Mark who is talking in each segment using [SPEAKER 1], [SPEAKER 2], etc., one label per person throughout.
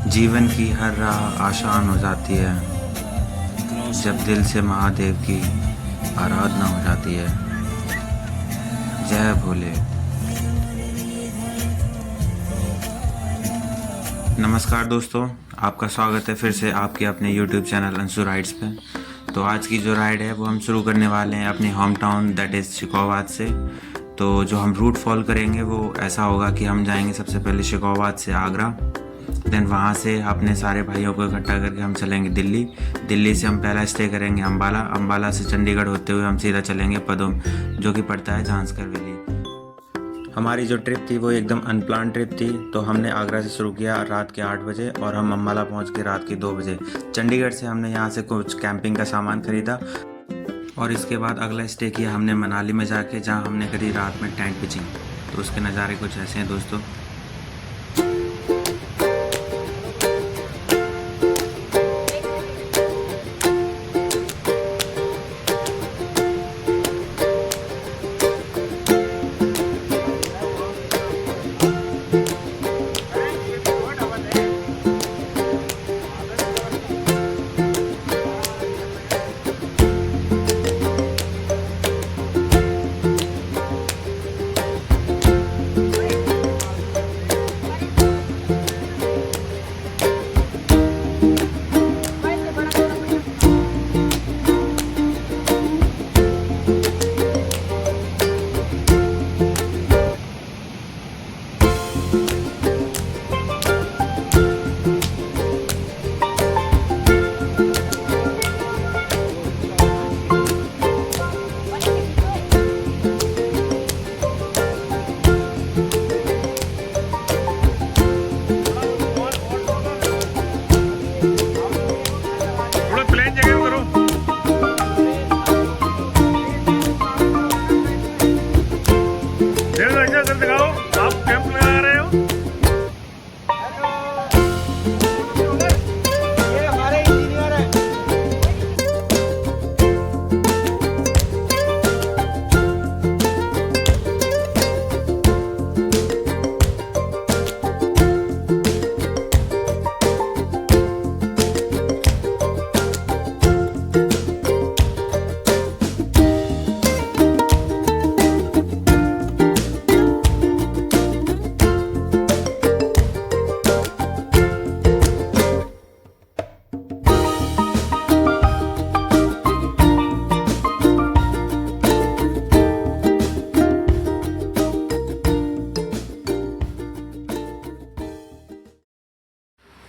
[SPEAKER 1] जीवन की हर राह आसान हो जाती है जब दिल से महादेव की आराधना हो जाती है। जय भोले। नमस्कार दोस्तों, आपका स्वागत है फिर से आपके अपने YouTube चैनल अंशु राइड्स पे। तो आज की जो राइड है वो हम शुरू करने वाले हैं अपने होम टाउन दैट इज़ शिकोवात से। तो जो हम रूट फॉलो करेंगे वो ऐसा होगा कि हम जाएंगे सबसे पहले शिकोवात से आगरा, देन वहाँ से अपने सारे भाइयों को इकट्ठा करके हम चलेंगे दिल्ली। दिल्ली से हम पहला स्टे करेंगे अम्बाला। अम्बाला से चंडीगढ़ होते हुए हम सीधा चलेंगे पदुम, जो कि पड़ता है झांसकर वैली। हमारी जो ट्रिप थी वो एकदम अनप्लान ट्रिप थी। तो हमने आगरा से शुरू किया रात के 8 बजे और हम अम्बाला पहुँच गए रात के 2 बजे। चंडीगढ़ से हमने यहाँ से कुछ कैंपिंग का सामान खरीदा और इसके बाद अगला स्टे किया हमने मनाली में जाके, जहाँ हमने करी रात में टेंट पिचिंग। तो उसके नज़ारे कुछ ऐसे हैं दोस्तों।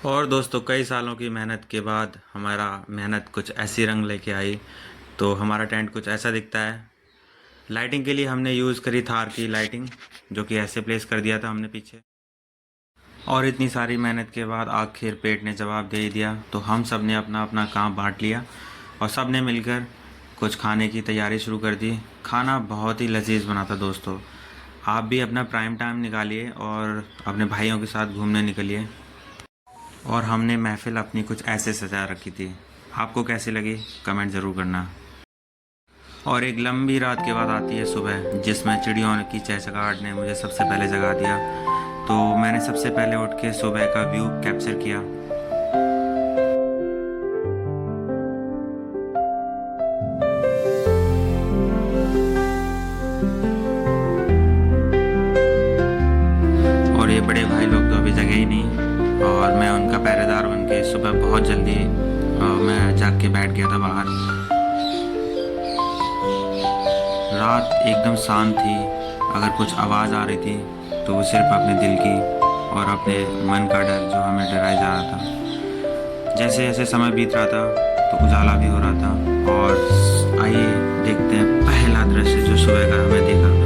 [SPEAKER 1] और दोस्तों, कई सालों की मेहनत के बाद हमारा मेहनत कुछ ऐसी रंग लेके आई। तो हमारा टेंट कुछ ऐसा दिखता है। लाइटिंग के लिए हमने यूज़ करी थार की लाइटिंग, जो कि ऐसे प्लेस कर दिया था हमने पीछे। और इतनी सारी मेहनत के बाद आखिर पेट ने जवाब दे ही दिया। तो हम सब ने अपना अपना काम बांट लिया और सब ने मिलकर कुछ खाने की तैयारी शुरू कर दी। खाना बहुत ही लजीज बना था दोस्तों। आप भी अपना प्राइम टाइम निकालिए और अपने भाइयों के साथ घूमने निकलिए। और हमने महफिल अपनी कुछ ऐसे सजा रखी थी। आपको कैसी लगी कमेंट ज़रूर करना। और एक लंबी रात के बाद आती है सुबह, जिसमें चिड़ियों की चहचहाहट ने मुझे सबसे पहले जगा दिया। तो मैंने सबसे पहले उठ के सुबह का व्यू कैप्चर किया। और ये बड़े भाई लोग तो अभी जगे ही नहीं और मैं उनका पहरेदार बन के सुबह बहुत जल्दी मैं जाग के बैठ गया था बाहर। रात एकदम शांत थी। अगर कुछ आवाज़ आ रही थी तो वो सिर्फ अपने दिल की और अपने मन का डर जो हमें डराया जा रहा था। जैसे जैसे समय बीत रहा था तो उजाला भी हो रहा था। और आइए देखते हैं पहला दृश्य जो सुबह का हमें देखा।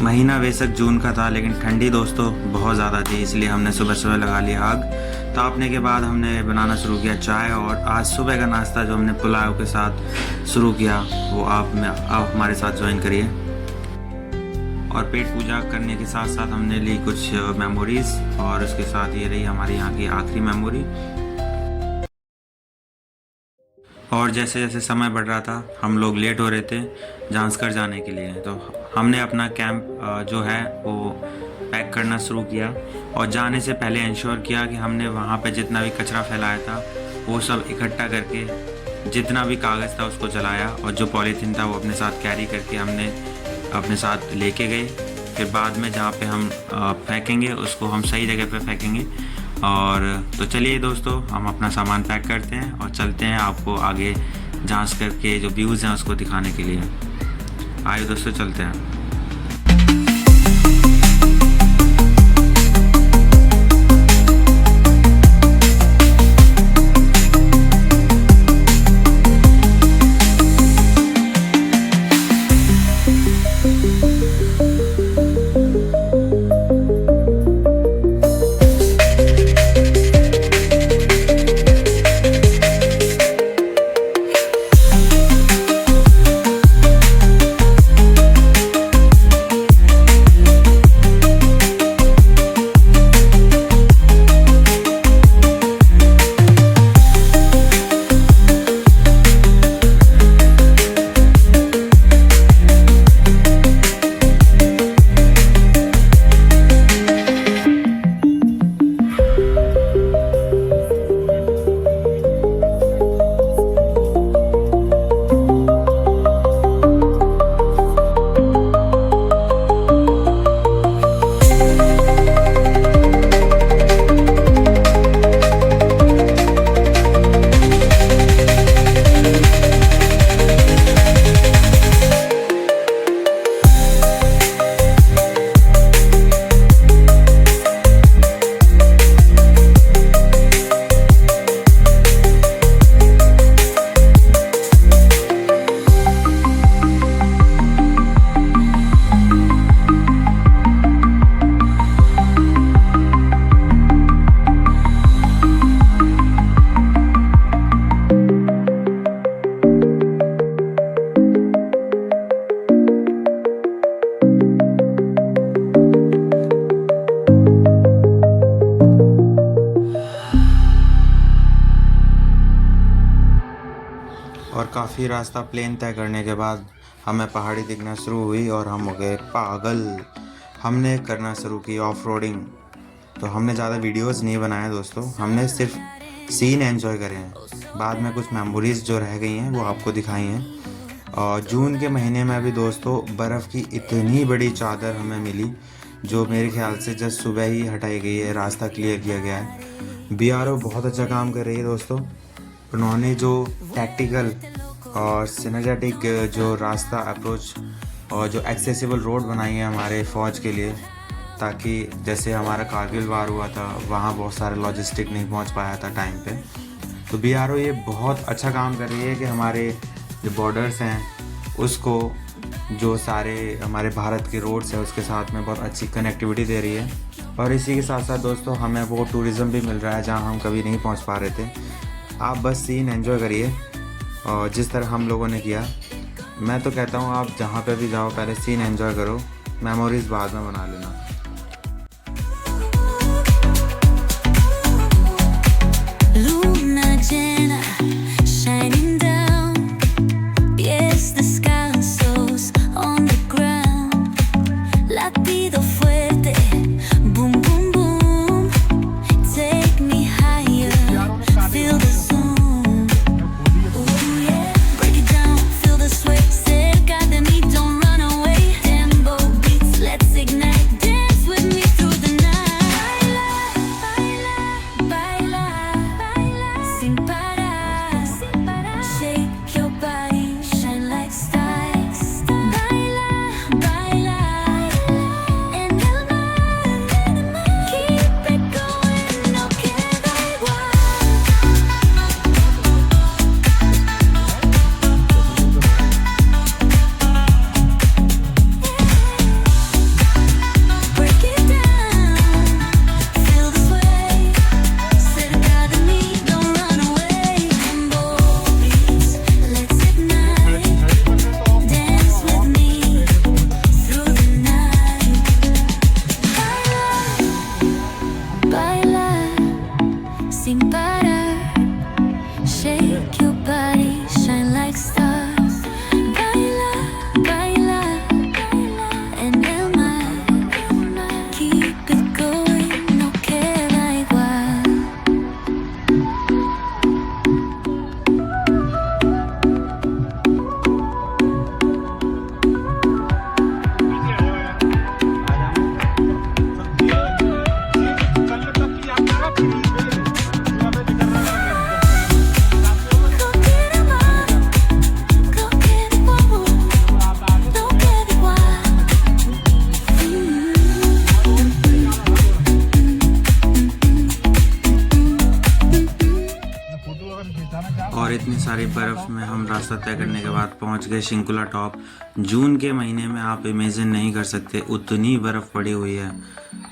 [SPEAKER 1] महीना बेशक जून का था, लेकिन ठंडी दोस्तों बहुत ज़्यादा थी, इसलिए हमने सुबह सुबह लगा लिया आग। तापने के बाद हमने बनाना शुरू किया चाय। और आज सुबह का नाश्ता जो हमने पुलाव के साथ शुरू किया वो आप हमारे साथ ज्वाइन करिए। और पेट पूजा करने के साथ साथ हमने ली कुछ मेमोरीज, और उसके साथ ये रही हमारे यहाँ की आखिरी मेमोरी। और जैसे जैसे समय बढ़ रहा था हम लोग लेट हो रहे थे जांस्कर जाने के लिए। तो हमने अपना कैंप जो है वो पैक करना शुरू किया और जाने से पहले इंश्योर किया कि हमने वहाँ पे जितना भी कचरा फैलाया था वो सब इकट्ठा करके, जितना भी कागज़ था उसको जलाया और जो पॉलीथीन था वो अपने साथ कैरी करके हमने अपने साथ लेके गए। फिर बाद में जहाँ पे हम फेंकेंगे उसको हम सही जगह पे फेंकेंगे। और तो चलिए दोस्तों, हम अपना सामान पैक करते हैं और चलते हैं आपको आगे जांच करके जो व्यूज़ हैं उसको दिखाने के लिए। आइए दोस्तों, चलते हैं। और काफ़ी रास्ता प्लेन तय करने के बाद हमें पहाड़ी दिखना शुरू हुई और हम हो गए पागल। हमने करना शुरू की ऑफ रोडिंग। तो हमने ज़्यादा वीडियोस नहीं बनाए दोस्तों, हमने सिर्फ सीन एंजॉय करे हैं। बाद में कुछ मेमोरीज़ जो रह गई हैं वो आपको दिखाई हैं। और जून के महीने में अभी दोस्तों बर्फ़ की इतनी बड़ी चादर हमें मिली जो मेरे ख्याल से जस्ट सुबह ही हटाई गई है, रास्ता क्लियर किया गया है। BRO बहुत अच्छा काम कर रही है दोस्तों। उन्होंने जो टैक्टिकल और सिनेमैटिक जो रास्ता अप्रोच और जो एक्सेसिबल रोड बनाई है हमारे फ़ौज के लिए, ताकि जैसे हमारा कारगिल वार हुआ था वहाँ बहुत सारे लॉजिस्टिक नहीं पहुँच पाया था टाइम पे। तो BRO ये बहुत अच्छा काम कर रही है कि हमारे जो बॉर्डर्स हैं उसको, जो सारे हमारे भारत के रोड्स हैं उसके साथ में बहुत अच्छी कनेक्टिविटी दे रही है। और इसी के साथ साथ दोस्तों हमें वो टूरिज़्म भी मिल रहा है जहाँ हम कभी नहीं पहुँच पा रहे थे। आप बस सीन एंजॉय करिए और जिस तरह हम लोगों ने किया। मैं तो कहता हूँ आप जहाँ पे भी जाओ पहले सीन एंजॉय करो, मेमोरीज़ बाद में बना लेना।
[SPEAKER 2] Ignite.
[SPEAKER 1] सारी बर्फ़ में हम रास्ता तय करने के बाद पहुंच गए शिंकुला टॉप। जून के महीने में आप इमेजिन नहीं कर सकते उतनी बर्फ़ पड़ी हुई है,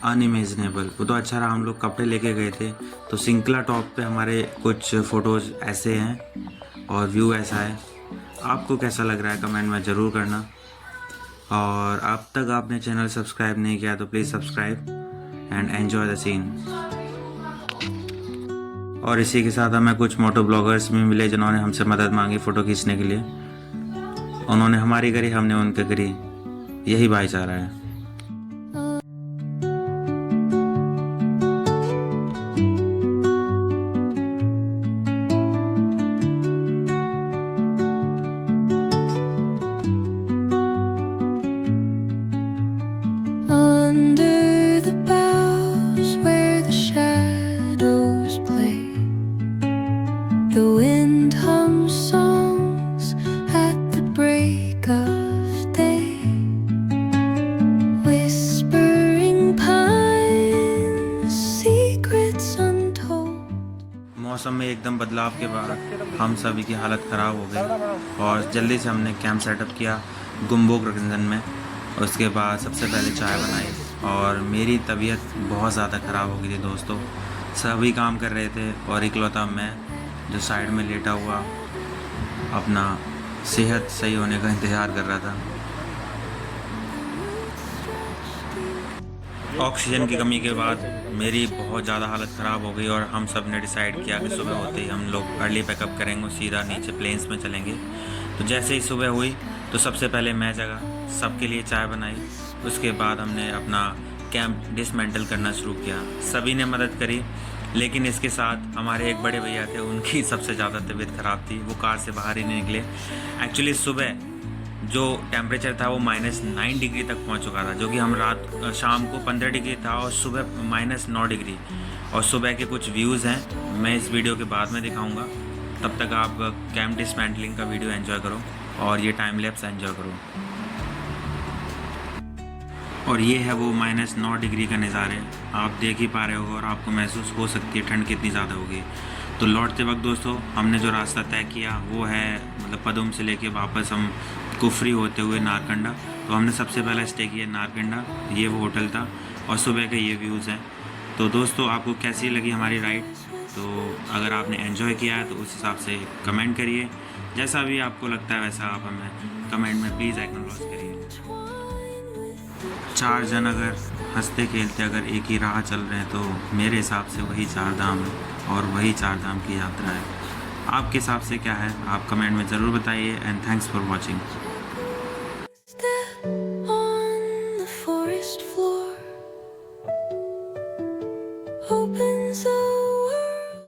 [SPEAKER 1] अनइमेजिनेबल। वो तो अच्छा रहा हम लोग कपड़े लेके गए थे। तो शिंकुला टॉप पे हमारे कुछ फ़ोटोज़ ऐसे हैं और व्यू ऐसा है। आपको कैसा लग रहा है कमेंट में ज़रूर करना। और अब तक आपने चैनल सब्सक्राइब नहीं किया तो please subscribe and enjoy the scene. और इसी के साथ हमें कुछ मोटो ब्लॉगर्स भी मिले जिन्होंने हमसे मदद मांगी फ़ोटो खींचने के लिए। उन्होंने हमारी करी, हमने उनके करी। यही भाईचारा है।
[SPEAKER 2] Under the boughs where the shadows play, the wind hums songs at the break of day, whispering pines, secrets untold.
[SPEAKER 1] मौसम में एकदम बदलाव के बाद हम सभी की हालत ख़राब हो गई और जल्दी से हमने कैंप सेटअप किया गुम्बोक रंजन में। उसके बाद सबसे पहले चाय बनाई और मेरी तबीयत बहुत ज़्यादा ख़राब हो गई थी दोस्तों। सभी काम कर रहे थे और इकलौता मैं जो साइड में लेटा हुआ अपना सेहत सही होने का इंतज़ार कर रहा था। ऑक्सीजन की कमी के बाद मेरी बहुत ज़्यादा हालत ख़राब हो गई और हम सब ने डिसाइड किया कि सुबह होते ही हम लोग अर्ली पैकअप करेंगे, सीधा नीचे प्लेन्स में चलेंगे। तो जैसे ही सुबह हुई तो सबसे पहले मैं जगा, सबके लिए चाय बनाई। उसके बाद हमने अपना कैंप डिसमेंटल करना शुरू किया। सभी ने मदद करी, लेकिन इसके साथ हमारे एक बड़े भैया थे, उनकी सबसे ज़्यादा तबीयत ख़राब थी। वो कार से बाहर ही नहीं निकले। एक्चुअली सुबह जो टेम्परेचर था वो -9 डिग्री तक पहुंच चुका था, जो कि हम शाम को 15 डिग्री था और सुबह -9 डिग्री। और सुबह के कुछ व्यूज़ हैं, मैं इस वीडियो के बाद में दिखाऊंगा। तब तक आप कैंप डिसमेंटलिंग का वीडियो एंजॉय करो और ये टाइम लैप्स एंजॉय करो। और ये है वो -9 डिग्री का नज़ारे, आप देख ही पा रहे हो और आपको महसूस हो सकती है ठंड कितनी ज़्यादा होगी। तो लौटते वक्त दोस्तों हमने जो रास्ता तय किया वो है मतलब पदुम से लेके वापस हम कुफरी होते हुए नारकंडा। तो हमने सबसे पहले स्टे किया नारकंडा, ये वो होटल था और सुबह के ये व्यूज़ हैं। तो दोस्तों आपको कैसी लगी हमारी राइड? तो अगर आपने एंजॉय किया है तो उस हिसाब से कमेंट करिए। जैसा भी आपको लगता है वैसा आप हमें कमेंट में प्लीज़ एक्नॉलेज करिए। 4 जन अगर हंसते खेलते अगर एक ही राह चल रहे हैं तो मेरे हिसाब से वही 4 धाम है और वही 4 धाम की यात्रा है। आपके हिसाब से क्या है आप कमेंट में ज़रूर बताइए। And thanks for watching.